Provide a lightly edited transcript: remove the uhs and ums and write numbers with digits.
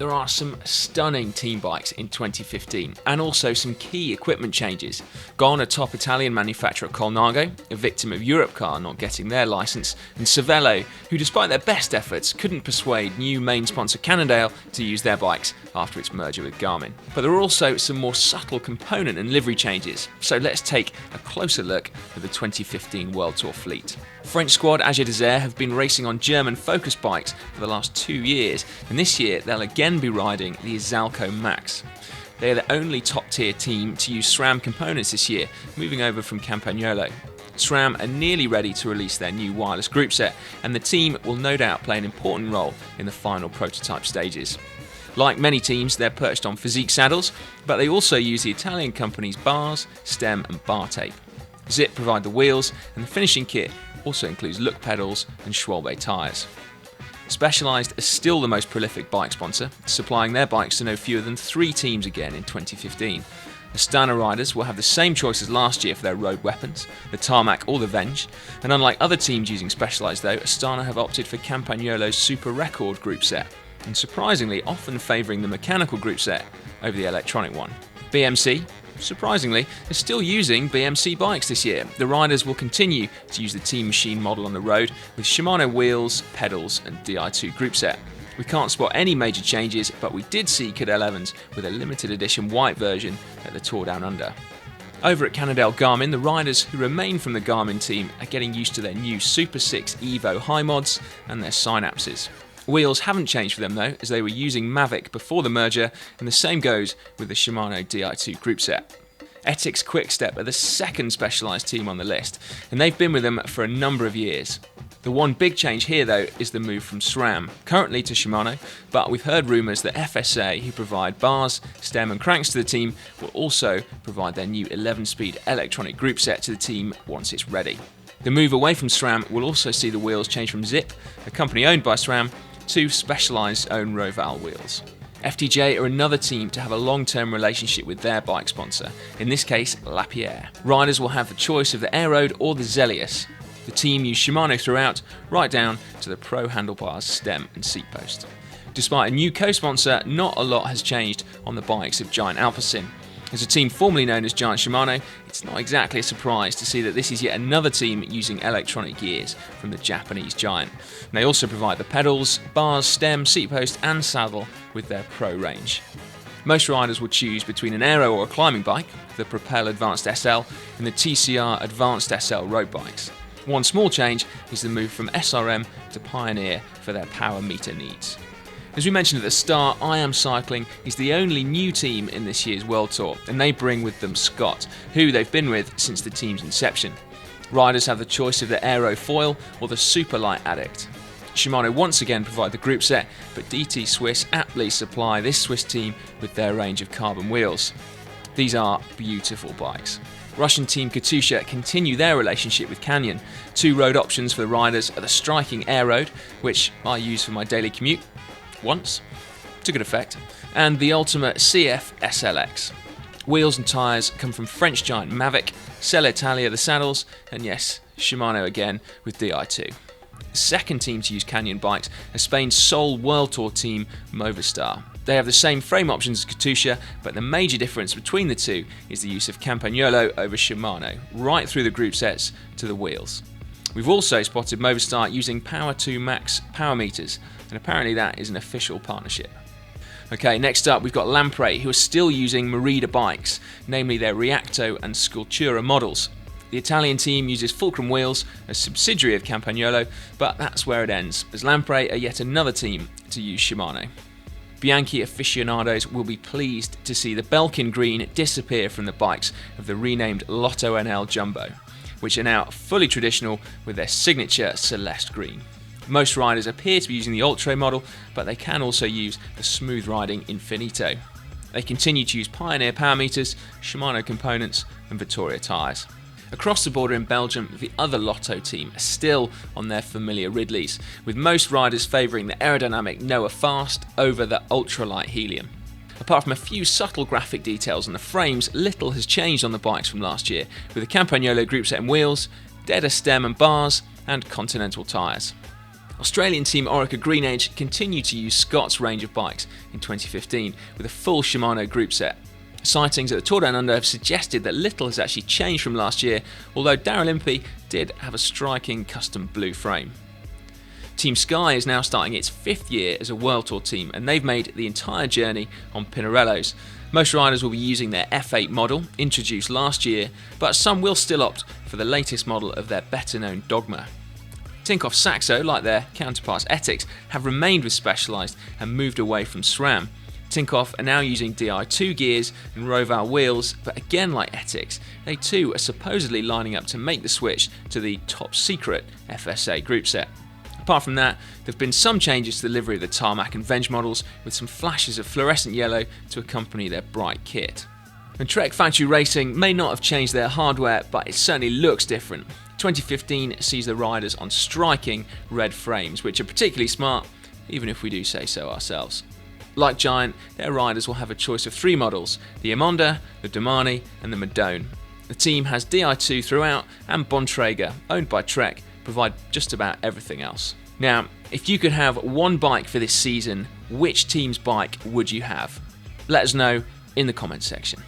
there are some stunning team bikes in 2015 and also some key equipment changes. Gone are top Italian manufacturer Colnago, a victim of Europcar not getting their licence, and Cervelo, who despite their best efforts couldn't persuade new main sponsor Cannondale to use their bikes after its merger with Garmin. But there are also some more subtle component and livery changes, so let's take a closer look at the 2015 World Tour fleet. French squad AG Desert have been racing on German Focus bikes for the last 2 years, and this year they'll again be riding the Isalco Max. They are the only top-tier team to use SRAM components this year, moving over from Campagnolo. SRAM are nearly ready to release their new wireless group set, and the team will no doubt play an important role in the final prototype stages. Like many teams, they're perched on Physique saddles, but they also use the Italian company's bars, stem and bar tape. Zip provide the wheels, and the finishing kit also includes look pedals and Schwalbe tyres. Specialized is still the most prolific bike sponsor, supplying their bikes to no fewer than 3 teams again in 2015. ASTANA riders will have the same choice as last year for their road weapons, the tarmac or the Venge, and unlike other teams using Specialized though, ASTANA have opted for Campagnolo's Super Record group set, and surprisingly often favouring the mechanical group set over the electronic one. BMC, surprisingly, is still using BMC bikes this year. The riders will continue to use the Team Machine model on the road with Shimano wheels, pedals and Di2 group set. We can't spot any major changes, but we did see Cadel Evans with a limited edition white version at the Tour Down Under. Over at Cannondale-GARMIN, the riders who remain from the Garmin team are getting used to their new Super 6 Evo high mods and their synapses. Wheels haven't changed for them though, as they were using Mavic before the merger, and the same goes with the Shimano Di2 group set. ETIXX-QUICKSTEP are the second Specialized team on the list, and they've been with them for a number of years. The one big change here though is the move from SRAM, currently to Shimano, but we've heard rumours that FSA, who provide bars, stem and cranks to the team, will also provide their new 11-speed electronic group set to the team once it's ready. The move away from SRAM will also see the wheels change from Zip, a company owned by SRAM, to Specialized own Roval wheels. FDJ are another team to have a long-term relationship with their bike sponsor, in this case Lapierre. Riders will have the choice of the Aerode or the Zelius. The team use Shimano throughout, right down to the Pro handlebars, stem and seat post. Despite a new co-sponsor, not a lot has changed on the bikes of GIANT-ALPECIN. As a team formerly known as Giant Shimano, it's not exactly a surprise to see that this is yet another team using electronic gears from the Japanese Giant. And they also provide the pedals, bars, stem, seat post and saddle with their Pro range. Most riders will choose between an aero or a climbing bike, the Propel Advanced SL, and the TCR Advanced SL road bikes. One small change is the move from SRM to Pioneer for their power meter needs. As we mentioned at the start, I Am Cycling is the only new team in this year's World Tour, and they bring with them Scott, who they've been with since the team's inception. Riders have the choice of the Aero Foil or the Superlight Addict. Shimano once again provide the group set, but DT Swiss aptly supply this Swiss team with their range of carbon wheels. These are beautiful bikes. Russian team KATUSHA continue their relationship with Canyon. 2 road options for the riders are the striking Air Road, which I use for my daily commute once, to good effect, and the ultimate CF SLX. Wheels and tyres come from French giant Mavic, Selle Italia the saddles, and yes, Shimano again with Di2. The second team to use Canyon bikes is Spain's sole World Tour team, Movistar. They have the same frame options as KATUSHA, but the major difference between the two is the use of Campagnolo over Shimano, right through the group sets to the wheels. We've also spotted Movistar using Power 2 Max power meters, and apparently that is an official partnership. Okay, next up we've got Lampre, who are still using Merida bikes, namely their Reacto and Sculptura models. The Italian team uses Fulcrum wheels, a subsidiary of Campagnolo, but that's where it ends, as Lampre are yet another team to use Shimano. Bianchi aficionados will be pleased to see the Belkin green disappear from the bikes of the renamed lotto-nljumbo, which are now fully traditional with their signature Celeste green. Most riders appear to be using the Ultra model, but they can also use the smooth riding Infinito. They continue to use Pioneer power meters, Shimano components and Vittoria tyres. Across the border in Belgium, the other Lotto team are still on their familiar Ridleys, with most riders favouring the aerodynamic Noah Fast over the ultralight Helium. Apart from a few subtle graphic details on the frames, little has changed on the bikes from last year, with the Campagnolo group set and wheels, Deda stem and bars, and Continental tyres. Australian team ORICA-GREENEDGE continued to use Scott's range of bikes in 2015 with a full Shimano group set. Sightings at the Tour Down Under have suggested that little has actually changed from last year, although Daryl Impey did have a striking custom blue frame. Team Sky is now starting its 5th year as a World Tour team, and they've made the entire journey on Pinarellos. Most riders will be using their F8 model, introduced last year, but some will still opt for the latest model of their better-known Dogma. TINKOFF-SAXO, like their counterparts ETIXX, have remained with Specialized and moved away from SRAM. Tinkoff are now using Di2 gears and Roval wheels, but again like ETIXX, they too are supposedly lining up to make the switch to the top secret FSA group set. Apart from that, there have been some changes to the livery of the Tarmac and VENGE models, with some flashes of fluorescent yellow to accompany their bright kit. And Trek Factory Racing may not have changed their hardware, but it certainly looks different. 2015 sees the riders on striking red frames, which are particularly smart, even if we do say so ourselves. Like Giant, their riders will have a choice of 3 models: the Emonda, the Domani and the Madone. The team has Di2 throughout, and Bontrager, owned by Trek, provide just about everything else. Now, if you could have one bike for this season, which team's bike would you have? Let us know in the comments section.